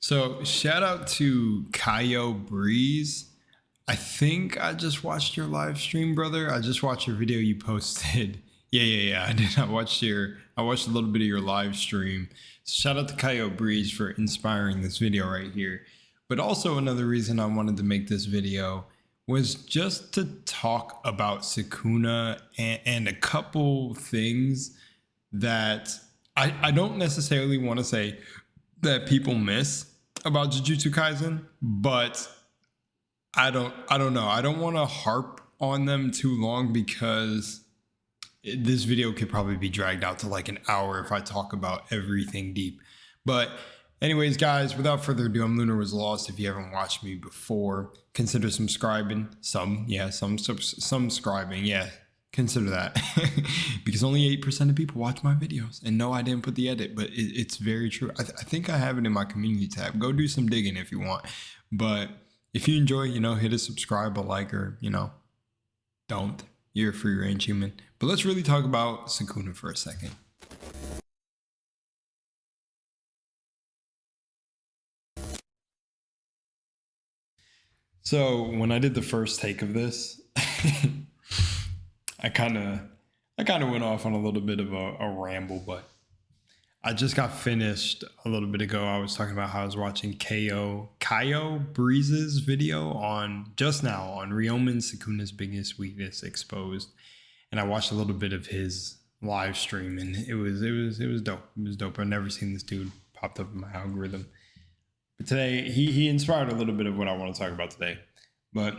So shout out to Kaio Breeze. I think I just watched your live stream, brother. I just watched your video you posted. Yeah. I did. I watched a little bit of your live stream. So shout out to Kaio Breeze for inspiring this video right here. But also another reason I wanted to make this video was just to talk about Sukuna and a couple things that I don't necessarily want to say that people miss about Jujutsu Kaisen, but I don't know. I don't want to harp on them too long because this video could probably be dragged out to like an hour if I talk about everything deep. But anyways, guys, without further ado, I'm LUNARWASLOST. If you haven't watched me before, consider subscribing. Some subscribing. Yeah, consider that. Because only 8% of people watch my videos. And no, I didn't put the edit, but it's very true. I think I have it in my community tab. Go do some digging if you want. But if you enjoy, hit a subscribe, a like, or, don't. You're a free range human. But let's really talk about Sukuna for a second. So when I did the first take of this, I kind of went off on a little bit of a ramble, but I just got finished a little bit ago. I was talking about how I was watching Kaio Breeze's video on Ryomen Sukuna's Biggest Weakness Exposed, and I watched a little bit of his live stream, and it was dope. It was dope. I've never seen this dude popped up in my algorithm. But today, he inspired a little bit of what I want to talk about today. But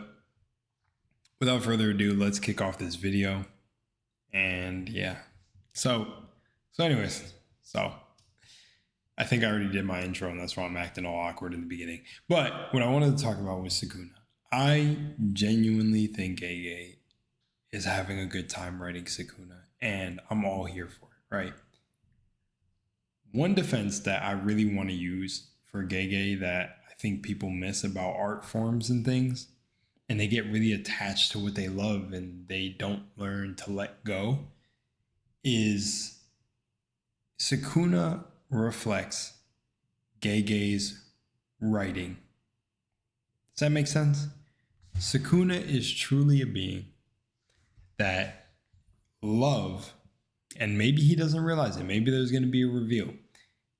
without further ado, let's kick off this video. And yeah. So anyways, I think I already did my intro, and that's why I'm acting all awkward in the beginning. But what I wanted to talk about was Sukuna. I genuinely think Gege is having a good time writing Sukuna, and I'm all here for it, right? One defense that I really want to use for Gege that I think people miss about art forms and things, and they get really attached to what they love and they don't learn to let go, is Sukuna reflects Gege's writing. Does that make sense? Sukuna is truly a being that love, and maybe he doesn't realize it, maybe there's going to be a reveal.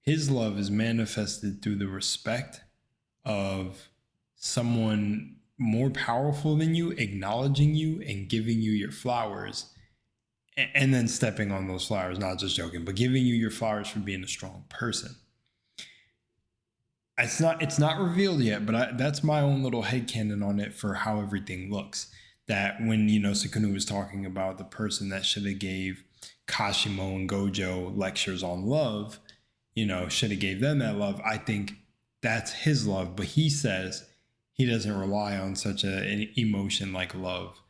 His love is manifested through the respect of someone more powerful than you, acknowledging you and giving you your flowers, and then stepping on those flowers, not just joking, but giving you your flowers for being a strong person. It's not revealed yet, but that's my own little headcanon on it for how everything looks. That when, Sukuna was talking about the person that should have gave Kashimo and Gojo lectures on love, should have gave them that love. I think that's his love, but he says he doesn't rely on such an emotion like love.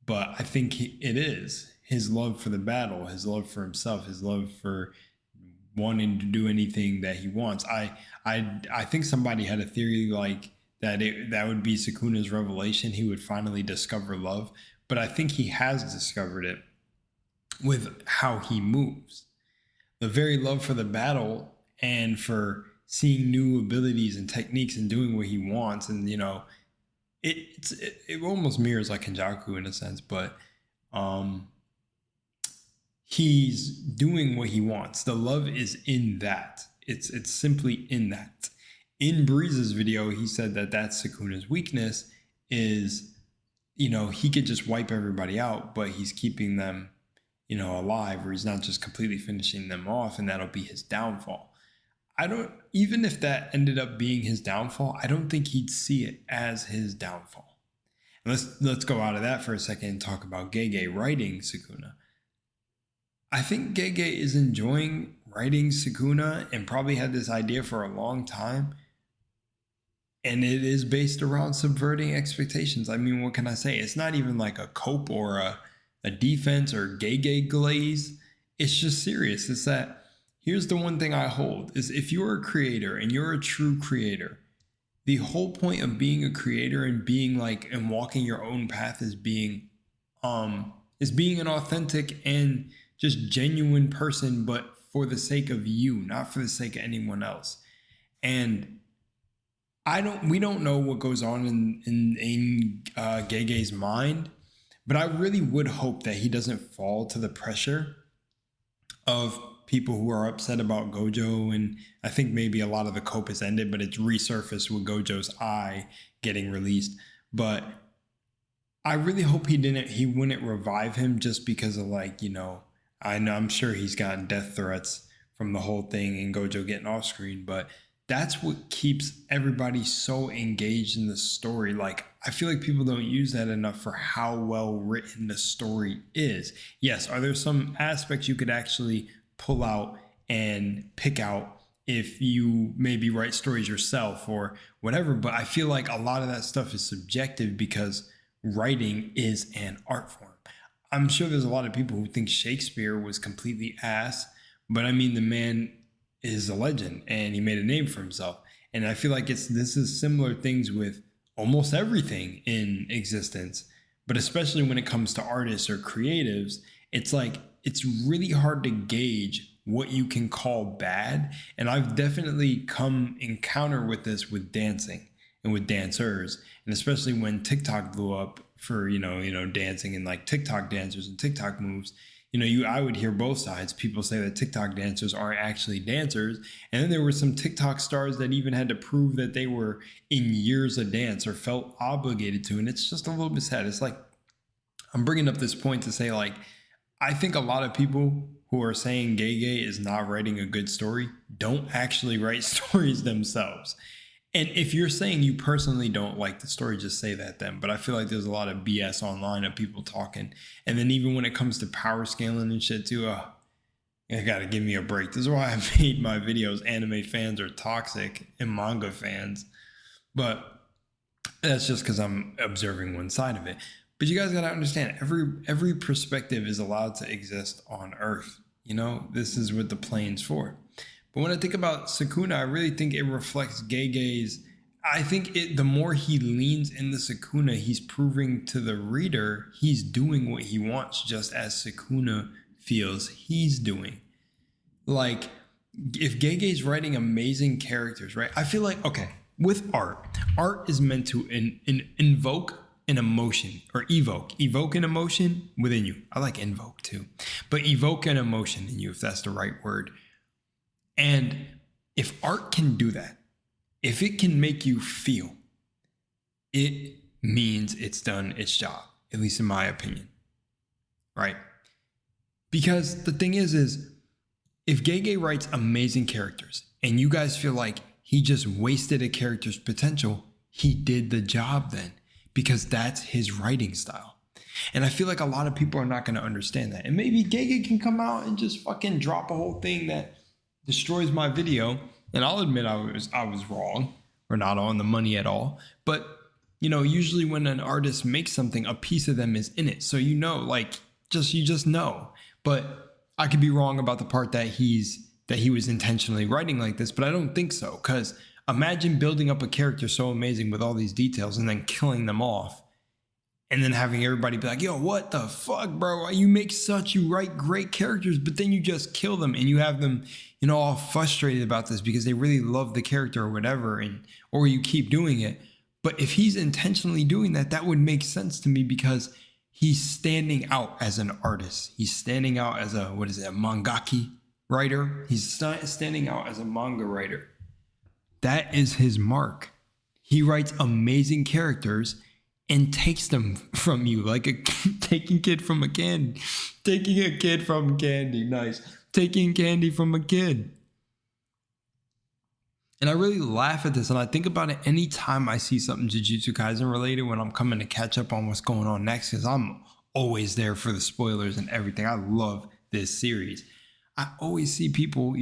But I think it is his love for the battle, his love for himself, his love for wanting to do anything that he wants. I think somebody had a theory like that would be Sukuna's revelation. He would finally discover love, but I think he has discovered it with how he moves. The very love for the battle and for seeing new abilities and techniques and doing what he wants. And, it almost mirrors like Kenjaku in a sense, but he's doing what he wants. The love is in that. It's simply in that. In Breeze's video, he said that that's Sukuna's weakness is, he could just wipe everybody out, but he's keeping them alive, or he's not just completely finishing them off, and that'll be his downfall. Even if that ended up being his downfall, I don't think he'd see it as his downfall. And let's go out of that for a second and talk about Gege writing Sukuna. I think Gege is enjoying writing Sukuna and probably had this idea for a long time. And it is based around subverting expectations. I mean, what can I say? It's not even like a cope or a defense or Gege glaze. It's just serious. It's that here's the one thing I hold is if you're a creator and you're a true creator, the whole point of being a creator and being and walking your own path is being an authentic and just genuine person, but for the sake of you, not for the sake of anyone else. And we don't know what goes on in Gege's mind, but I really would hope that he doesn't fall to the pressure of people who are upset about Gojo. And I think maybe a lot of the cope has ended, but it's resurfaced with Gojo's eye getting released. But I really hope he wouldn't revive him just because of, like, I'm sure he's gotten death threats from the whole thing and Gojo getting off screen, but that's what keeps everybody so engaged in the story. Like, I feel like people don't use that enough for how well written the story is. Yes, are there some aspects you could actually pull out and pick out if you maybe write stories yourself or whatever, but I feel like a lot of that stuff is subjective because writing is an art form. I'm sure there's a lot of people who think Shakespeare was completely ass, but I mean, the man is a legend and he made a name for himself. And I feel like this is similar things with almost everything in existence, but especially when it comes to artists or creatives, it's like, it's really hard to gauge what you can call bad. And I've definitely come encounter with this with dancing and with dancers, and especially when TikTok blew up for, dancing and like TikTok dancers and TikTok moves. I would hear both sides. People say that TikTok dancers aren't actually dancers. And then there were some TikTok stars that even had to prove that they were in years of dance or felt obligated to. And it's just a little bit sad. It's like, I'm bringing up this point to say, like, I think a lot of people who are saying Gege is not writing a good story don't actually write stories themselves. And if you're saying you personally don't like the story, just say that then. But I feel like there's a lot of BS online of people talking. And then even when it comes to power scaling and shit too, you gotta give me a break. This is why I made my videos anime fans are toxic and manga fans. But that's just because I'm observing one side of it. But you guys gotta understand, every perspective is allowed to exist on Earth. This is what the plane's for. But when I think about Sukuna, I really think it reflects Gege's. I think the more he leans into Sukuna, he's proving to the reader he's doing what he wants, just as Sukuna feels he's doing. Like, if Gege's writing amazing characters, right? I feel like, okay, with art is meant to invoke an emotion, or evoke an emotion within you. I like invoke too, but evoke an emotion in you, if that's the right word. And if art can do that, if it can make you feel, it means it's done its job, at least in my opinion, right? Because the thing is if Gege writes amazing characters and you guys feel like he just wasted a character's potential, he did the job then, because that's his writing style. And I feel like a lot of people are not going to understand that. And maybe Gege can come out and just fucking drop a whole thing that destroys my video, and I'll admit I was wrong or not on the money at all. But usually when an artist makes something, a piece of them is in it, so you just know. But I could be wrong about the part that he was intentionally writing like this, but I don't think so. Because imagine building up a character so amazing with all these details and then killing them off. And then having everybody be like, yo, what the fuck, bro? You write great characters, but then you just kill them and you have them, all frustrated about this because they really love the character or whatever, or you keep doing it. But if he's intentionally doing that, that would make sense to me because he's standing out as an artist. He's standing out as a mangaki writer. He's standing out as a manga writer. That is his mark. He writes amazing characters and takes them from you, like taking a kid from candy. Nice. Taking candy from a kid. And I really laugh at this, and I think about it anytime I see something Jujutsu Kaisen related when I'm coming to catch up on what's going on next, because I'm always there for the spoilers and everything. I love this series. I always see people,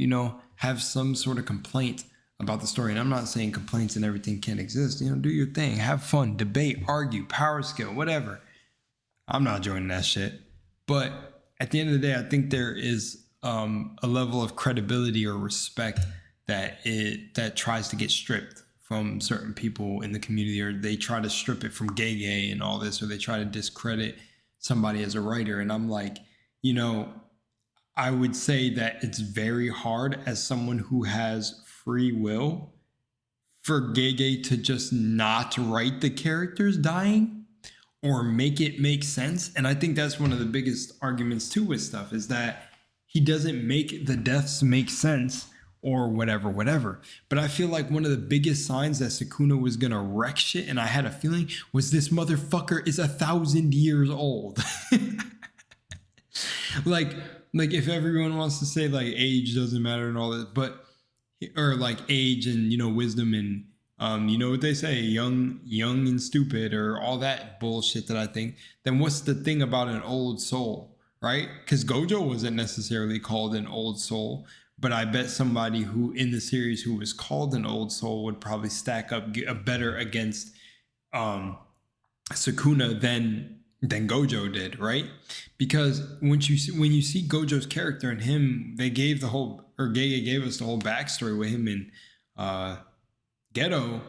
have some sort of complaint about the story. And I'm not saying complaints and everything can't exist. Do your thing, have fun, debate, argue, power skill, whatever. I'm not joining that shit. But at the end of the day, I think there is a level of credibility or respect that tries to get stripped from certain people in the community, or they try to strip it from Gege and all this, or they try to discredit somebody as a writer. And I'm like, I would say that it's very hard as someone who has free will for Gege to just not write the characters dying or make it make sense. And I think that's one of the biggest arguments too with stuff, is that he doesn't make the deaths make sense or whatever. But I feel like one of the biggest signs that Sukuna was gonna wreck shit, and I had a feeling, was this motherfucker is 1,000 years old. like if everyone wants to say like age doesn't matter and all that, but or like age and, you know, wisdom and you know what they say, young and stupid or all that bullshit that I think, then what's the thing about an old soul, right? Because Gojo wasn't necessarily called an old soul, but I bet somebody who in the series who was called an old soul would probably stack up better against Sukuna than Gojo did, right? Because when you see Gojo's character and him, they gave Gege gave us the whole backstory with him in Ghetto.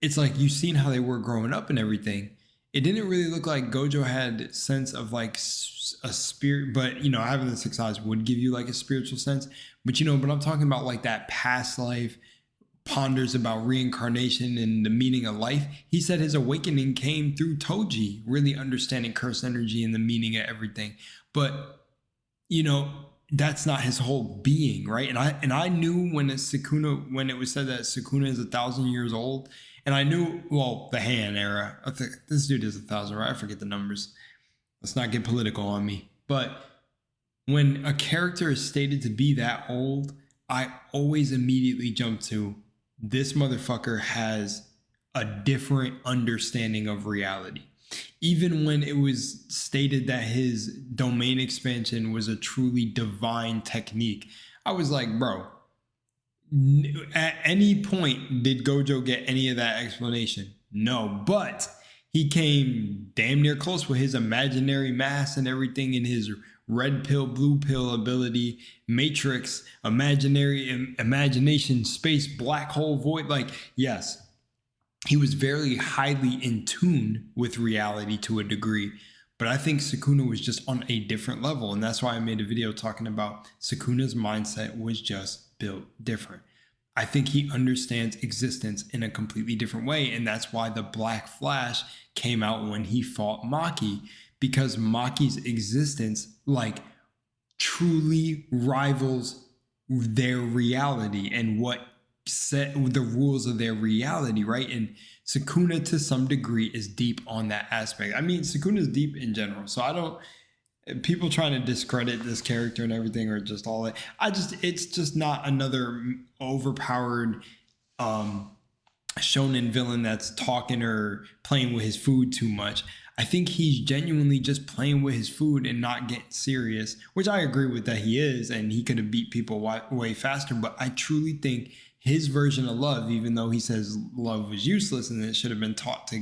It's like you've seen how they were growing up and everything. It didn't really look like Gojo had sense of like a spirit, but you know, having the 6 eyes would give you like a spiritual sense. But you know, but I'm talking about like that past life, ponders about reincarnation and the meaning of life. He said his awakening came through Toji, really understanding curse energy and the meaning of everything. But you know, that's not his whole being, right? And I knew when it was said that Sukuna is 1,000 years old, and I knew, well, the Han era. I think this dude is 1,000, right? I forget the numbers. Let's not get political on me. But when a character is stated to be that old, I always immediately jump to, this motherfucker has a different understanding of reality. Even when it was stated that his domain expansion was a truly divine technique, I was like, bro, at any point did Gojo get any of that explanation? No, but he came damn near close with his imaginary mass and everything in his red pill, blue pill ability, matrix, imagination, space, black hole, void. Like, yes, he was very highly in tune with reality to a degree, but I think Sukuna was just on a different level. And that's why I made a video talking about Sukuna's mindset was just built different. I think he understands existence in a completely different way. And that's why the Black Flash came out when he fought Maki, because Maki's existence like truly rivals their reality and what set the rules of their reality, right? And Sukuna to some degree is deep on that aspect. I mean, Sukuna is deep in general, so I don't, people trying to discredit this character and everything or just all that, it's just not another overpowered shonen villain that's talking or playing with his food too much. I think he's genuinely just playing with his food and not getting serious, which I agree with that he is, and he could have beat people way faster. But I truly think his version of love, even though he says love was useless and it should have been taught to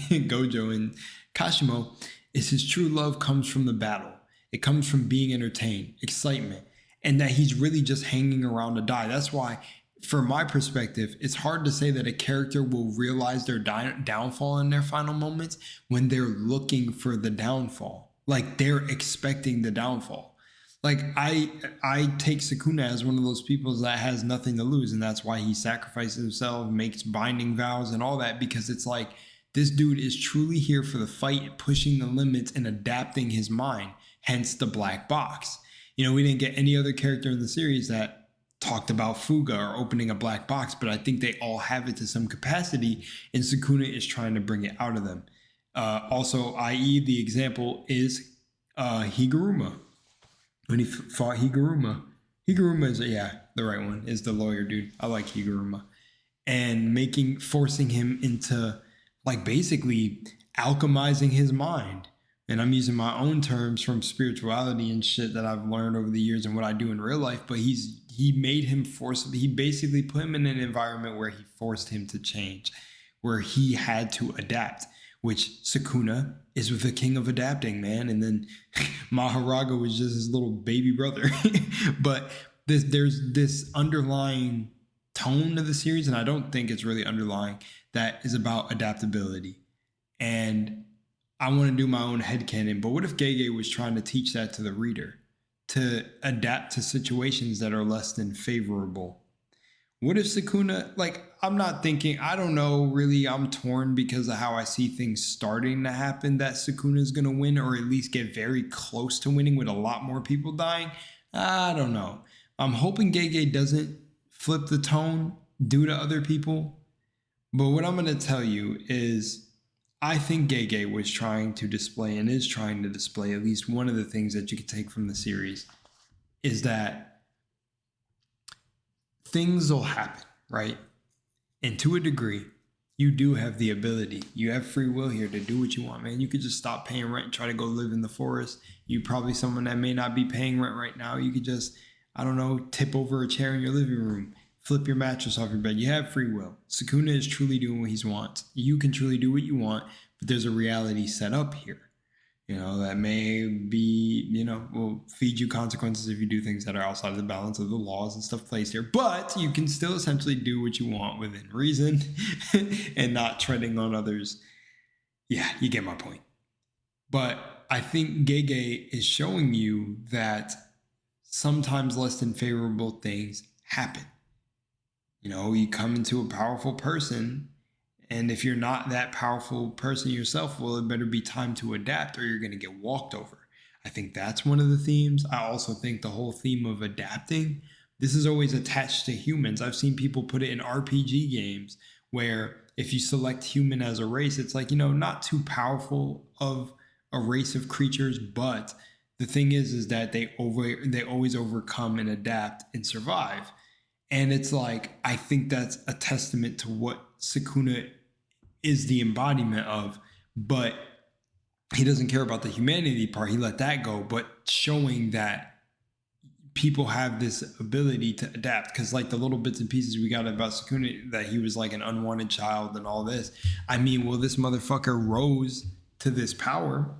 Gojo and Kashimo, is his true love comes from the battle. It comes from being entertained, excitement, and that he's really just hanging around to die. That's why, from my perspective, it's hard to say that a character will realize their downfall in their final moments when they're looking for the downfall. Like they're expecting the downfall. Like I take Sukuna as one of those people that has nothing to lose, and that's why he sacrifices himself, makes binding vows and all that, because it's like this dude is truly here for the fight, pushing the limits and adapting his mind, hence the black box. You know, we didn't get any other character in the series that talked about Fuga or opening a black box, but I think they all have it to some capacity, and Sukuna is trying to bring it out of them. Also, i.e. the example is Higuruma. When he fought Higuruma. Higuruma is, yeah, the right one, is the lawyer dude. I like Higuruma. And forcing him into, like, basically alchemizing his mind. And I'm using my own terms from spirituality and shit that I've learned over the years and what I do in real life, but he made him he basically put him in an environment where he forced him to change, where he had to adapt, which Sukuna is with the king of adapting, man. And then Maharaga was just his little baby brother. But there's this underlying tone of the series, and I don't think it's really underlying, that is about adaptability. And I want to do my own headcanon, but what if Gege was trying to teach that to the reader? To adapt to situations that are less than favorable, What if Sukuna, like, I'm not thinking, I don't know, really, I'm torn because of how I see things starting to happen that Sukuna is going to win or at least get very close to winning with a lot more people dying. I don't know. I'm hoping Gege doesn't flip the tone due to other people. But what I'm going to tell you is I think Gege was trying to display and is trying to display at least one of the things that you could take from the series is that things will happen, right? And to a degree, you do have the ability. You have free will here to do what you want, man. You could just stop paying rent and try to go live in the forest. You probably someone that may not be paying rent right now. You could just, I don't know, tip over a chair in your living room, flip your mattress off your bed. You have free will. Sukuna is truly doing what he wants. You can truly do what you want, but there's a reality set up here. That may be, will feed you consequences if you do things that are outside of the balance of the laws and stuff placed here. But you can still essentially do what you want within reason and not treading on others. Yeah, you get my point. But I think Gege is showing you that sometimes less than favorable things happen. You come into a powerful person, and if you're not that powerful person yourself, well, it better be time to adapt or you're going to get walked over. I think that's one of the themes. I also think the whole theme of adapting, this is always attached to humans. I've seen people put it in RPG games where if you select human as a race, it's like, not too powerful of a race of creatures, but the thing is that they always overcome and adapt and survive. And it's like, I think that's a testament to what Sukuna is the embodiment of, but he doesn't care about the humanity part. He let that go, but showing that people have this ability to adapt. Because like the little bits and pieces we got about Sukuna, that he was like an unwanted child and all this. I mean, well, this motherfucker rose to this power.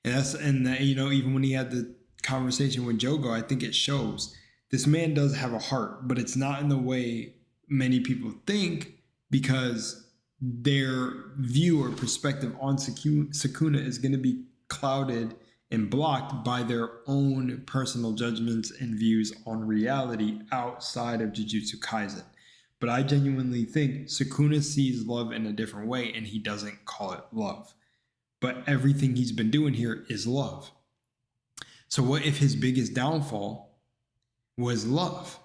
And that, even when he had the conversation with Jogo, I think it shows this man does have a heart, but it's not in the way many people think, because their view or perspective on Sukuna is going to be clouded and blocked by their own personal judgments and views on reality outside of Jujutsu Kaisen. But I genuinely think Sukuna sees love in a different way, and he doesn't call it love. But everything he's been doing here is love. So what if his biggest downfall was love?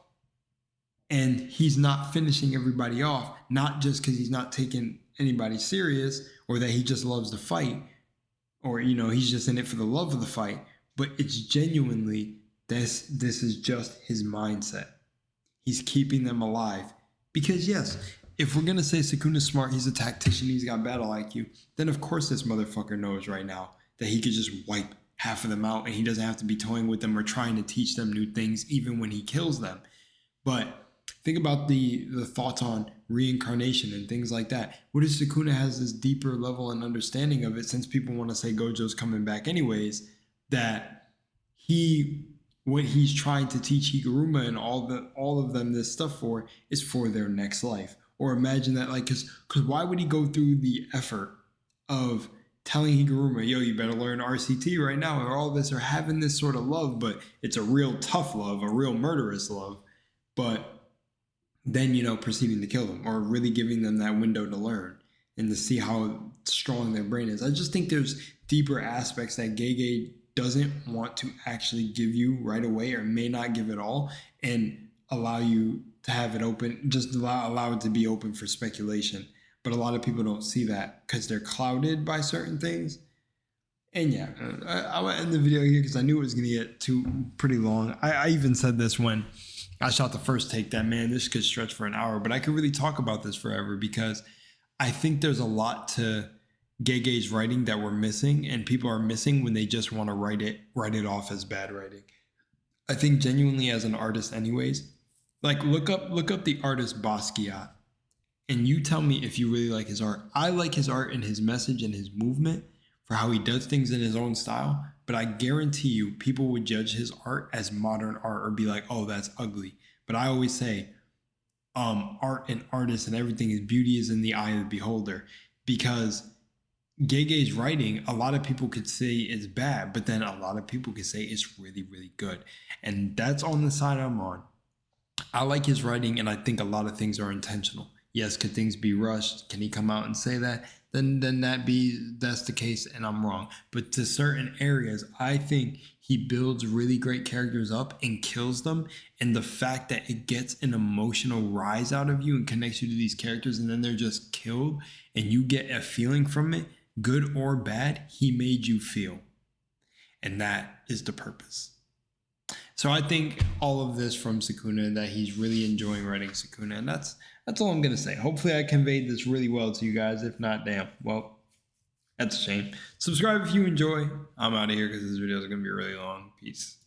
And he's not finishing everybody off, not just because he's not taking anybody serious or that he just loves to fight or, he's just in it for the love of the fight, but it's genuinely this is just his mindset. He's keeping them alive because, yes, if we're going to say Sukuna's smart, he's a tactician, he's got battle IQ, then of course this motherfucker knows right now that he could just wipe half of them out and he doesn't have to be toying with them or trying to teach them new things even when he kills them. But think about the thoughts on reincarnation and things like that. What if Sukuna has this deeper level and understanding of it, since people want to say Gojo's coming back anyways, that what he's trying to teach Higuruma and all of them this stuff for is for their next life. Or imagine that, like, because why would he go through the effort of telling Higuruma, yo, you better learn RCT right now, or all this, or having this sort of love, but it's a real tough love, a real murderous love, but then, proceeding to kill them or really giving them that window to learn and to see how strong their brain is. I just think there's deeper aspects that Gege doesn't want to actually give you right away, or may not give at all, and allow you to have it open, just allow it to be open for speculation. But a lot of people don't see that because they're clouded by certain things. And yeah, I will end the video here because I knew it was going to get pretty long. I even said this when I shot the first take, that, man, this could stretch for an hour, but I could really talk about this forever because I think there's a lot to Gege's writing that we're missing, and people are missing when they just want to write it off as bad writing. I think genuinely as an artist anyways, like look up the artist Basquiat and you tell me if you really like his art. I like his art and his message and his movement for how he does things in his own style, but I guarantee you people would judge his art as modern art or be like, oh, that's ugly. But I always say art and artists and everything is beauty is in the eye of the beholder, because Gege's writing, a lot of people could say is bad, but then a lot of people could say it's really, really good. And that's on the side I'm on. I like his writing, and I think a lot of things are intentional. Yes, could things be rushed? Can he come out and say that? Then that's the case, and I'm wrong. But to certain areas, I think he builds really great characters up and kills them. And the fact that it gets an emotional rise out of you and connects you to these characters, and then they're just killed, and you get a feeling from it, good or bad, he made you feel. And that is the purpose. So I think all of this from Sukuna, that he's really enjoying writing Sukuna, and that's all I'm gonna say. Hopefully I conveyed this really well to you guys. If not, damn, well, that's a shame. Subscribe if you enjoy. I'm out of here because this video is gonna be really long. Peace.